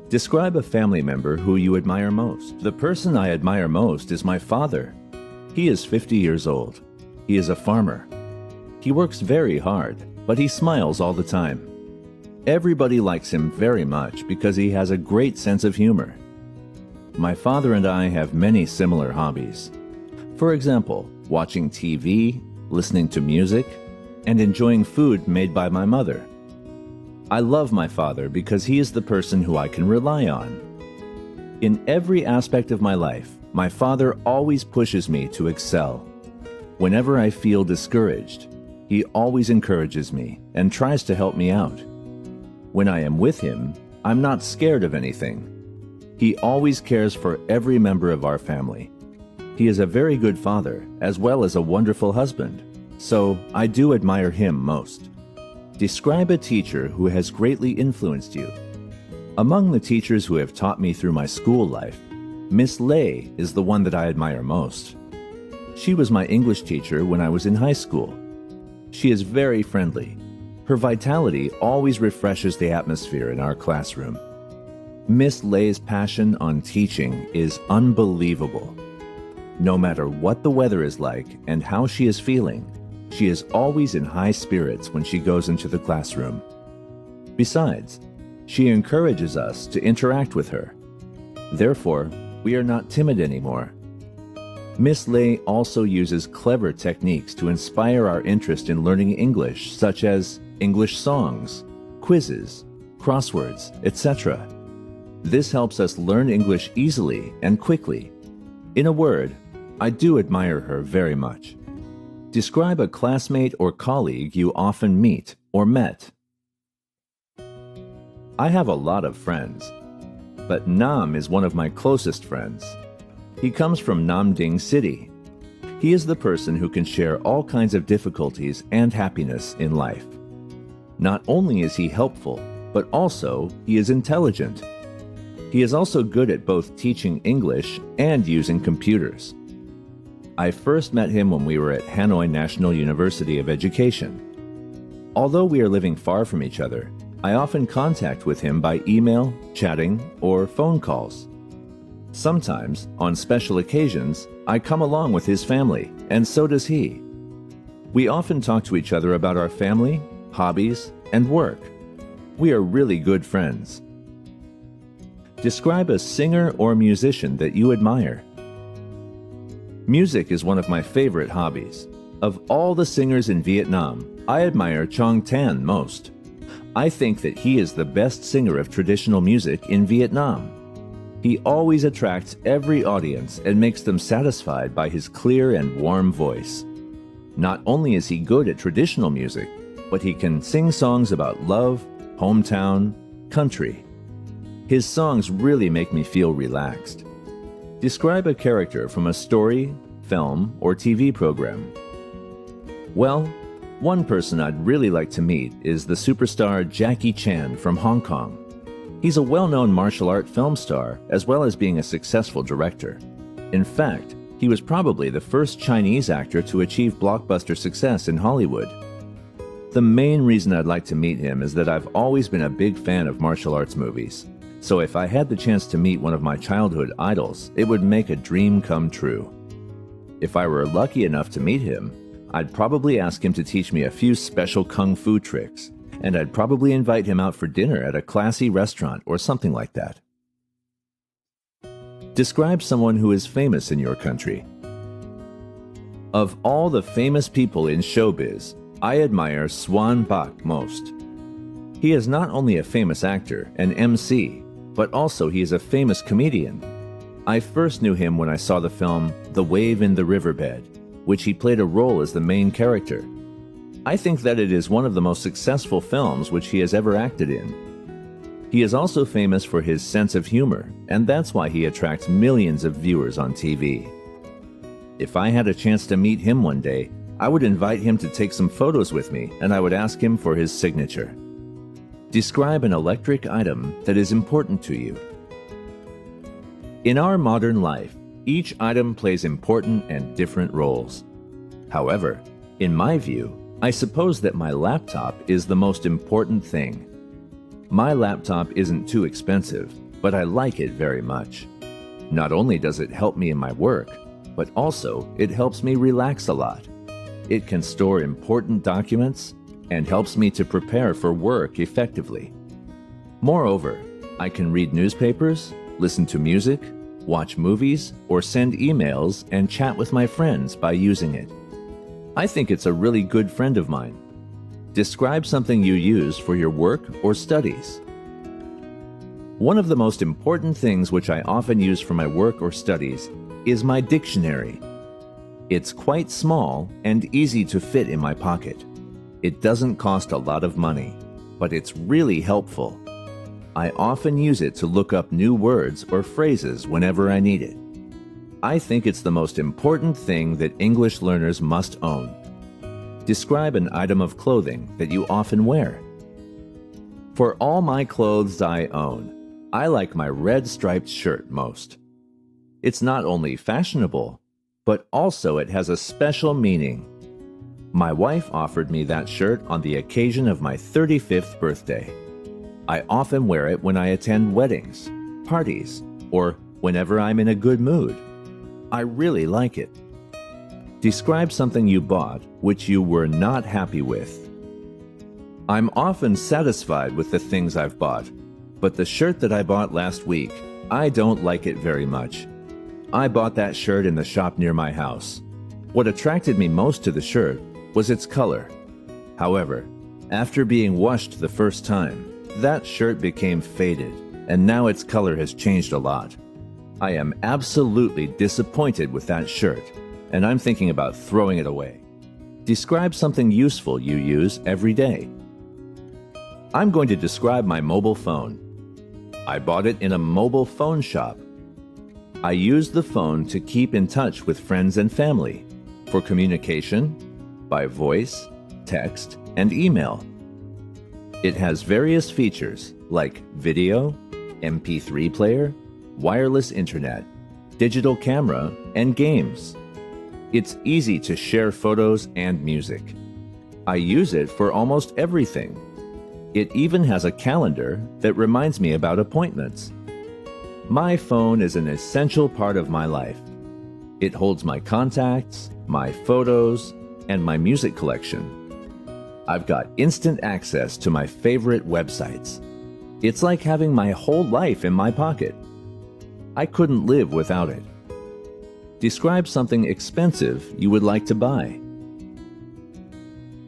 Describe a family member who you admire most. The person I admire most is my father. He is 50 years old. He is a farmer. He works very hard, but he smiles all the time. Everybody likes him very much because he has a great sense of humor. My father and I have many similar hobbies. For example, watching TV, listening to music, and enjoying food made by my mother. I love my father because he is the person who I can rely on. In every aspect of my life, my father always pushes me to excel. Whenever I feel discouraged, he always encourages me and tries to help me out. When I am with him, I'm not scared of anything. He always cares for every member of our family. He is a very good father as well as a wonderful husband, so I do admire him most. Describe a teacher who has greatly influenced you. Among the teachers who have taught me through my school life, Miss Lay is the one that I admire most. She was my English teacher when I was in high school. She is very friendly. Her vitality always refreshes the atmosphere in our classroom. Miss Lay's passion on teaching is unbelievable. No matter what the weather is like and how she is feeling, she is always in high spirits when she goes into the classroom. Besides, she encourages us to interact with her. Therefore, we are not timid anymore. Miss Lay also uses clever techniques to inspire our interest in learning English, such as English songs, quizzes, crosswords, etc. This helps us learn English easily and quickly. In a word, I do admire her very much. Describe a classmate or colleague you often meet or met. I have a lot of friends, but Nam is one of my closest friends. He comes from Nam Ding City. He is the person who can share all kinds of difficulties and happiness in life. Not only is he helpful, but also he is intelligent. He is also good at both teaching English and using computers. I first met him when we were at Hanoi National University of Education. Although we are living far from each other, I often contact with him by email, chatting, or phone calls. Sometimes, on special occasions, I come along with his family, and so does he. We often talk to each other about our family, hobbies, and work. We are really good friends. Describe a singer or musician that you admire. Music is one of my favorite hobbies. Of all the singers in Vietnam, I admire Trong Tan most. I think that he is the best singer of traditional music in Vietnam. He always attracts every audience and makes them satisfied by his clear and warm voice. Not only is he good at traditional music, but he can sing songs about love, hometown, country. His songs really make me feel relaxed. Describe a character from a story, film, or TV program. Well, one person I'd really like to meet is the superstar Jackie Chan from Hong Kong. He's a well-known martial art film star as well as being a successful director. In fact, he was probably the first Chinese actor to achieve blockbuster success in Hollywood. The main reason I'd like to meet him is that I've always been a big fan of martial arts movies. So if I had the chance to meet one of my childhood idols, it would make a dream come true. If I were lucky enough to meet him, I'd probably ask him to teach me a few special kung fu tricks, and I'd probably invite him out for dinner at a classy restaurant or something like that. Describe someone who is famous in your country. Of all the famous people in showbiz, I admire Swan Bak most. He is not only a famous actor and MC, but also he is a famous comedian. I first knew him when I saw the film The Wave in the Riverbed, which he played a role as the main character. I think that it is one of the most successful films which he has ever acted in. He is also famous for his sense of humor, and that's why he attracts millions of viewers on TV. If I had a chance to meet him one day, I would invite him to take some photos with me, and I would ask him for his signature. Describe an electric item that is important to you. In our modern life, each item plays important and different roles. However, in my view, I suppose that my laptop is the most important thing. My laptop isn't too expensive, but I like it very much. Not only does it help me in my work, but also it helps me relax a lot. It can store important documents and helps me to prepare for work effectively. Moreover, I can read newspapers, listen to music, watch movies, or send emails and chat with my friends by using it. I think it's a really good friend of mine. Describe something you use for your work or studies. One of the most important things which I often use for my work or studies is my dictionary. It's quite small and easy to fit in my pocket. It doesn't cost a lot of money, but it's really helpful. I often use it to look up new words or phrases whenever I need it. I think it's the most important thing that English learners must own. Describe an item of clothing that you often wear. For all my clothes I own, I like my red striped shirt most. It's not only fashionable, but also it has a special meaning. My wife offered me that shirt on the occasion of my 35th birthday. I often wear it when I attend weddings, parties, or whenever I'm in a good mood. I really like it. Describe something you bought which you were not happy with. I'm often satisfied with the things I've bought, but the shirt that I bought last week, I don't like it very much. I bought that shirt in the shop near my house. What attracted me most to the shirt was its color. However, after being washed the first time, that shirt became faded, and now its color has changed a lot. I am absolutely disappointed with that shirt, and I'm thinking about throwing it away. Describe something useful you use every day. I'm going to describe my mobile phone. I bought it in a mobile phone shop. I use the phone to keep in touch with friends and family, for communication, by voice, text, and email. It has various features like video, MP3 player, wireless internet, digital camera, and games. It's easy to share photos and music. I use it for almost everything. It even has a calendar that reminds me about appointments. My phone is an essential part of my life. It holds my contacts, my photos, and my music collection. I've got instant access to my favorite websites. It's like having my whole life in my pocket. I couldn't live without it. Describe something expensive you would like to buy.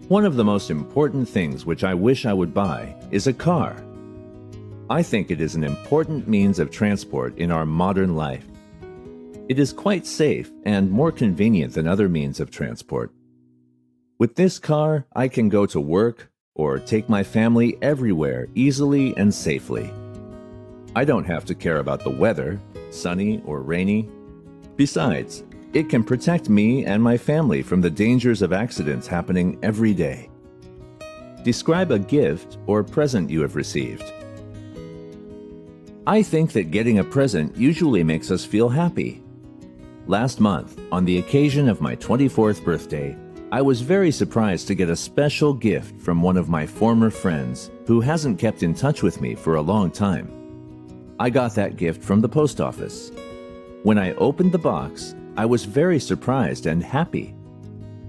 One of the most important things which I wish I would buy is a car. I think it is an important means of transport in our modern life. It is quite safe and more convenient than other means of transport. With this car, I can go to work or take my family everywhere easily and safely. I don't have to care about the weather, sunny or rainy. Besides, it can protect me and my family from the dangers of accidents happening every day. Describe a gift or present you have received. I think that getting a present usually makes us feel happy. Last month, on the occasion of my 24th birthday, I was very surprised to get a special gift from one of my former friends who hasn't kept in touch with me for a long time. I got that gift from the post office. When I opened the box, I was very surprised and happy.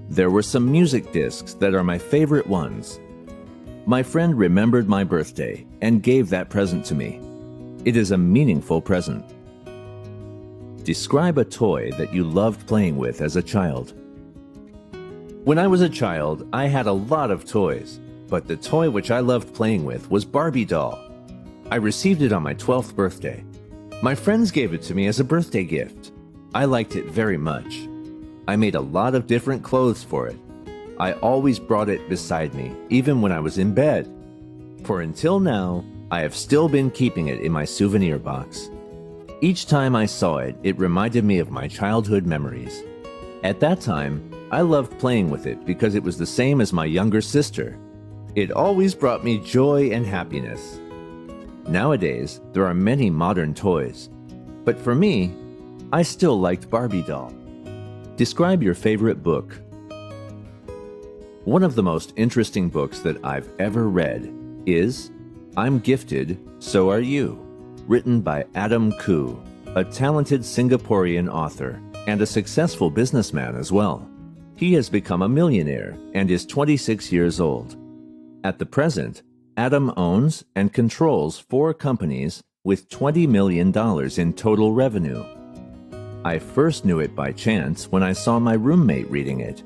There were some music discs that are my favorite ones. My friend remembered my birthday and gave that present to me. It is a meaningful present. Describe a toy that you loved playing with as a child. When I was a child, I had a lot of toys, but the toy which I loved playing with was Barbie doll. I received it on my 12th birthday. My friends gave it to me as a birthday gift. I liked it very much. I made a lot of different clothes for it. I always brought it beside me, even when I was in bed. For until now, I have still been keeping it in my souvenir box. Each time I saw it, it reminded me of my childhood memories. At that time, I loved playing with it because it was the same as my younger sister. It always brought me joy and happiness. Nowadays, there are many modern toys, but for me, I still liked Barbie doll. Describe your favorite book. One of the most interesting books that I've ever read is I'm Gifted, So Are You, written by Adam Khoo, a talented Singaporean author and a successful businessman as well. He has become a millionaire and is 26 years old. At the present, Adam owns and controls 4 companies with $20 million in total revenue. I first knew it by chance when I saw my roommate reading it.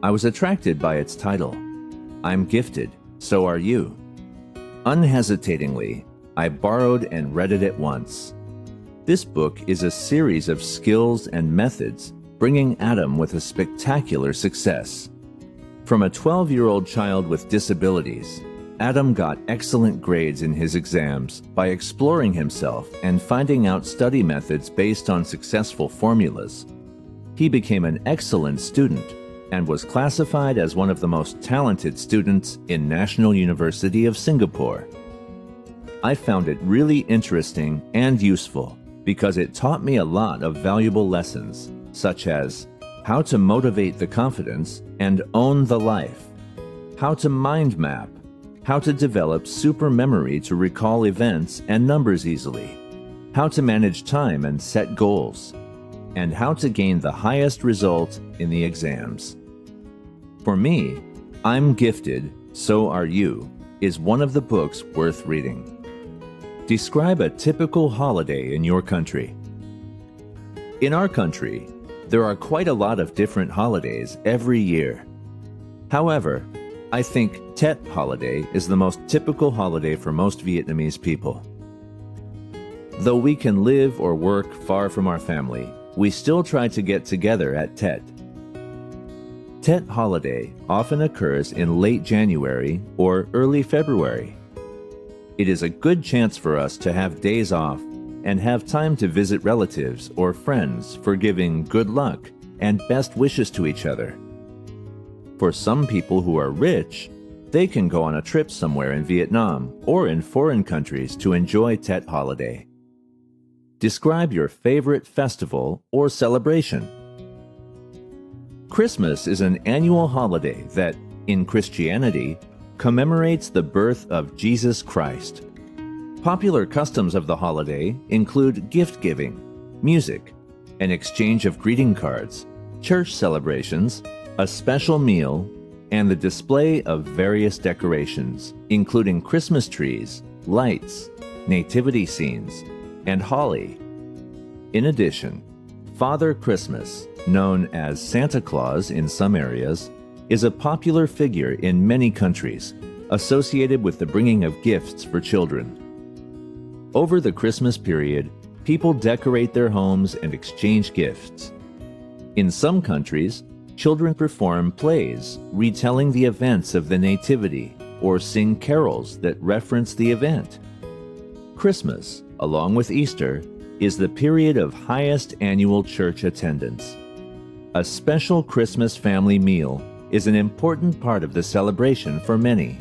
I was attracted by its title, I'm Gifted, So Are You. Unhesitatingly, I borrowed and read it at once. This book is a series of skills and methods bringing Adam with a spectacular success. From a 12-year-old child with disabilities, Adam got excellent grades in his exams by exploring himself and finding out study methods based on successful formulas. He became an excellent student and was classified as one of the most talented students in National University of Singapore. I found it really interesting and useful because it taught me a lot of valuable lessons, such as how to motivate the confidence and own the life, how to mind map, how to develop super memory to recall events and numbers easily, how to manage time and set goals, and how to gain the highest result in the exams. For me, I'm Gifted, So Are You is one of the books worth reading. Describe a typical holiday in your country. In our country, there are quite a lot of different holidays every year. However, I think Tet holiday is the most typical holiday for most Vietnamese people. Though we can live or work far from our family, we still try to get together at Tet. Tet holiday often occurs in late January or early February. It is a good chance for us to have days off and have time to visit relatives or friends for giving good luck and best wishes to each other. For some people who are rich, they can go on a trip somewhere in Vietnam or in foreign countries to enjoy Tet holiday. Describe your favorite festival or celebration. Christmas is an annual holiday that, in Christianity, commemorates the birth of Jesus Christ. Popular customs of the holiday include gift-giving, music, an exchange of greeting cards, church celebrations, a special meal, and the display of various decorations, including Christmas trees, lights, nativity scenes, and holly. In addition, Father Christmas, known as Santa Claus in some areas, is a popular figure in many countries, associated with the bringing of gifts for children. Over the Christmas period, people decorate their homes and exchange gifts. In some countries, children perform plays retelling the events of the Nativity or sing carols that reference the event. Christmas, along with Easter, is the period of highest annual church attendance. A special Christmas family meal is an important part of the celebration for many,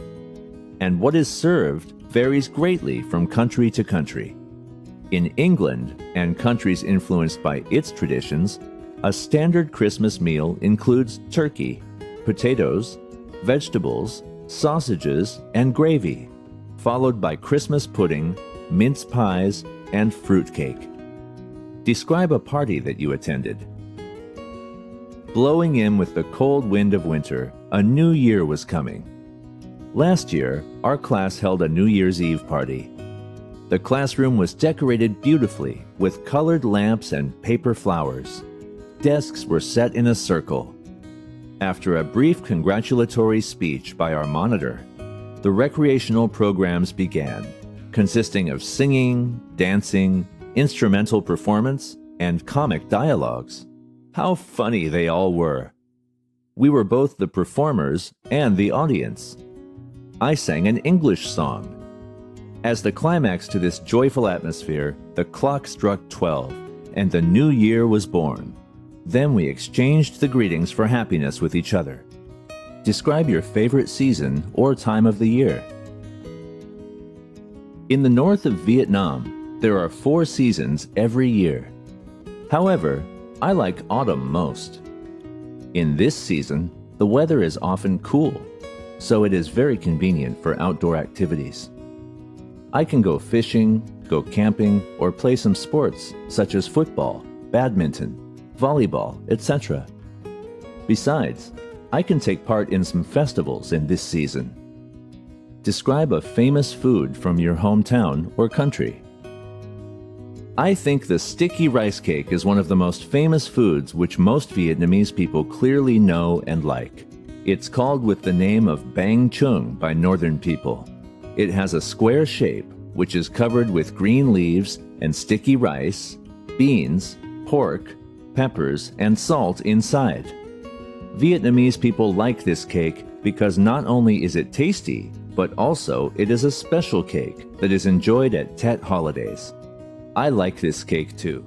and what is served varies greatly from country to country. In England and countries influenced by its traditions, a standard Christmas meal includes turkey, potatoes, vegetables, sausages, and gravy, followed by Christmas pudding, mince pies, and fruitcake. Describe a party that you attended. Blowing in with the cold wind of winter, a new year was coming. Last year, our class held a New Year's Eve party. The classroom was decorated beautifully with colored lamps and paper flowers. Desks were set in a circle. After a brief congratulatory speech by our monitor, the recreational programs began, consisting of singing, dancing, instrumental performance, and comic dialogues. How funny they all were. We were both the performers and the audience. I sang an English song. As the climax to this joyful atmosphere, the clock struck 12, and the new year was born. Then we exchanged the greetings for happiness with each other. Describe your favorite season or time of the year. In the north of Vietnam, there are 4 seasons every year. However, I like autumn most. In this season, the weather is often cool, so it is very convenient for outdoor activities. I can go fishing, go camping or play some sports such as football, badminton, volleyball, etc. Besides, I can take part in some festivals in this season. Describe a famous food from your hometown or country. I think the sticky rice cake is one of the most famous foods which most Vietnamese people clearly know and like. It's called with the name of bang chung by northern people. It has a square shape which is covered with green leaves and sticky rice, beans, pork, peppers, and salt inside. Vietnamese people like this cake because not only is it tasty, but also it is a special cake that is enjoyed at Tet holidays. I like this cake too.